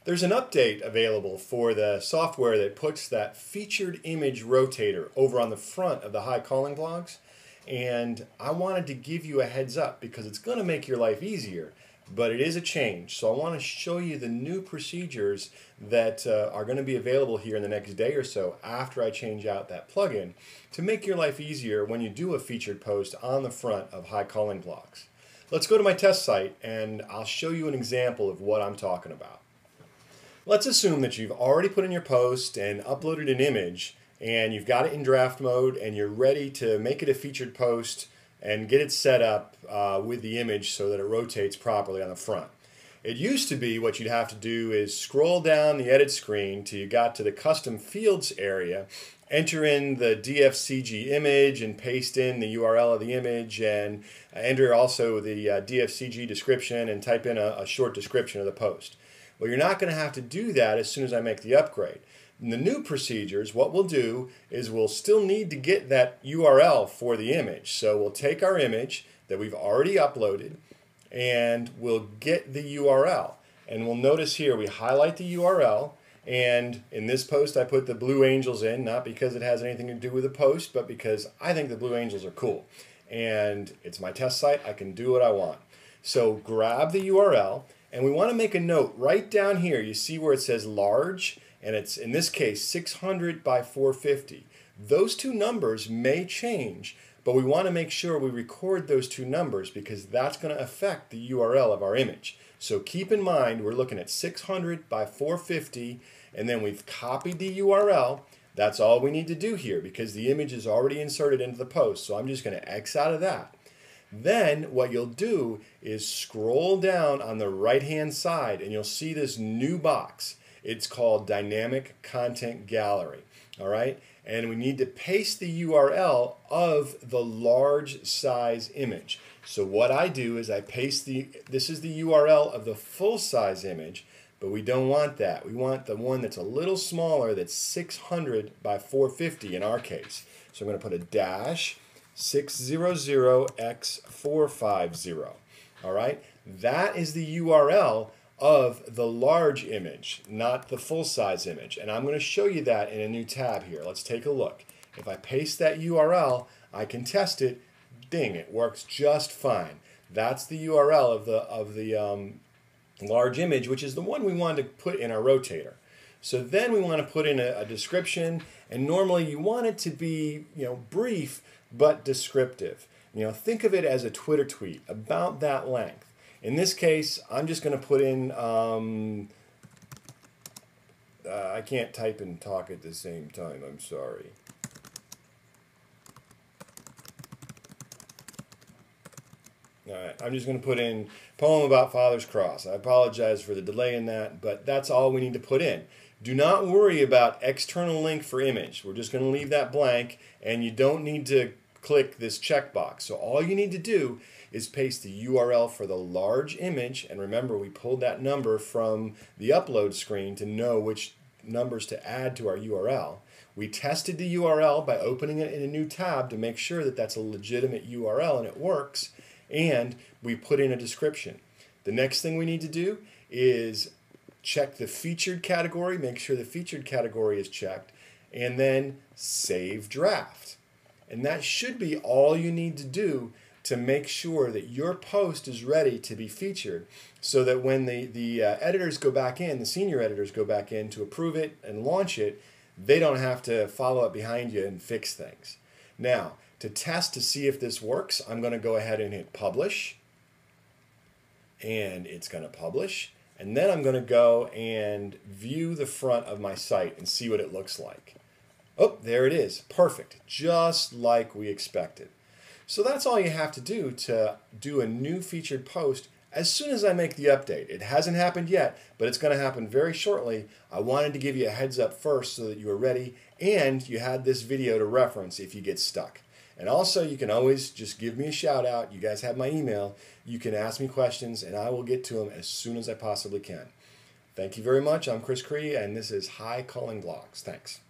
There's an update available for the software that puts that featured image rotator over on the front of the HighCallingBlogs, and I wanted to give you a heads up because it's going to make your life easier, but it is a change. So I want to show you the new procedures that are going to be available here in the next day or so after I change out that plugin to make your life easier when you do a featured post on the front of HighCallingBlogs. Let's go to my test site and I'll show you an example of what I'm talking about. Let's assume that you've already put in your post and uploaded an image and you've got it in draft mode and you're ready to make it a featured post and get it set up with the image so that it rotates properly on the front. It used to be what you'd have to do is scroll down the edit screen till you got to the custom fields area, enter in the DFCG image and paste in the URL of the image, and enter also the DFCG description and type in a short description of the post. Well, you're not going to have to do that as soon as I make the upgrade. In the new procedures, what we'll do is we'll still need to get that URL for the image. So we'll take our image that we've already uploaded and we'll get the URL. And we'll notice here we highlight the URL, and in this post I put the Blue Angels in, not because it has anything to do with the post, but because I think the Blue Angels are cool. And it's my test site, I can do what I want. So grab the URL, and we want to make a note right down here. You see where it says large, and it's in this case 600 by 450. Those two numbers may change, but we want to make sure we record those two numbers because that's going to affect the URL of our image. So keep in mind we're looking at 600 by 450, and then we've copied the URL. That's all we need to do here because the image is already inserted into the post. So I'm just going to X out of that. Then what you'll do is scroll down on the right hand side and you'll see this new box. It's called Dynamic Content Gallery. All right, and we need to paste the URL of the large size image. So what I do is I paste this is the URL of the full size image, but we don't want that. We want the one that's a little smaller, that's 600 by 450 in our case. So I'm going to put a dash 600x450. All right, that is the URL of the large image, not the full-size image. And I'm going to show you that in a new tab here. Let's take a look. If I paste that URL, I can test it. Ding, it works just fine. That's the URL of the large image, which is the one we wanted to put in our rotator. So then we want to put in a description, and normally you want it to be, brief but descriptive. Think of it as a Twitter tweet about that length. In this case, I'm just going to put in, I can't type and talk at the same time, I'm sorry. Alright, I'm just going to put in poem about Father's Cross. I apologize for the delay in that, but that's all we need to put in. Do not worry about external link for image. We're just going to leave that blank, and you don't need to click this checkbox. So all you need to do is paste the URL for the large image, and remember we pulled that number from the upload screen to know which numbers to add to our URL. We tested the URL by opening it in a new tab to make sure that that's a legitimate URL and it works, and we put in a description. The next thing we need to do is check the featured category, make sure the featured category is checked, and then save draft. And that should be all you need to do to make sure that your post is ready to be featured, so that when the editors go back in, the senior editors go back in to approve it and launch it, they don't have to follow up behind you and fix things. Now, to test to see if this works, I'm going to go ahead and hit publish, and it's going to publish, and then I'm going to go and view the front of my site and see what it looks like. Oh, there it is. Perfect. Just like we expected. So that's all you have to do a new featured post as soon as I make the update. It hasn't happened yet, but it's going to happen very shortly. I wanted to give you a heads up first so that you were ready and you had this video to reference if you get stuck. And also, you can always just give me a shout out. You guys have my email. You can ask me questions and I will get to them as soon as I possibly can. Thank you very much. I'm Chris Cree and this is HighCallingBlogs. Thanks.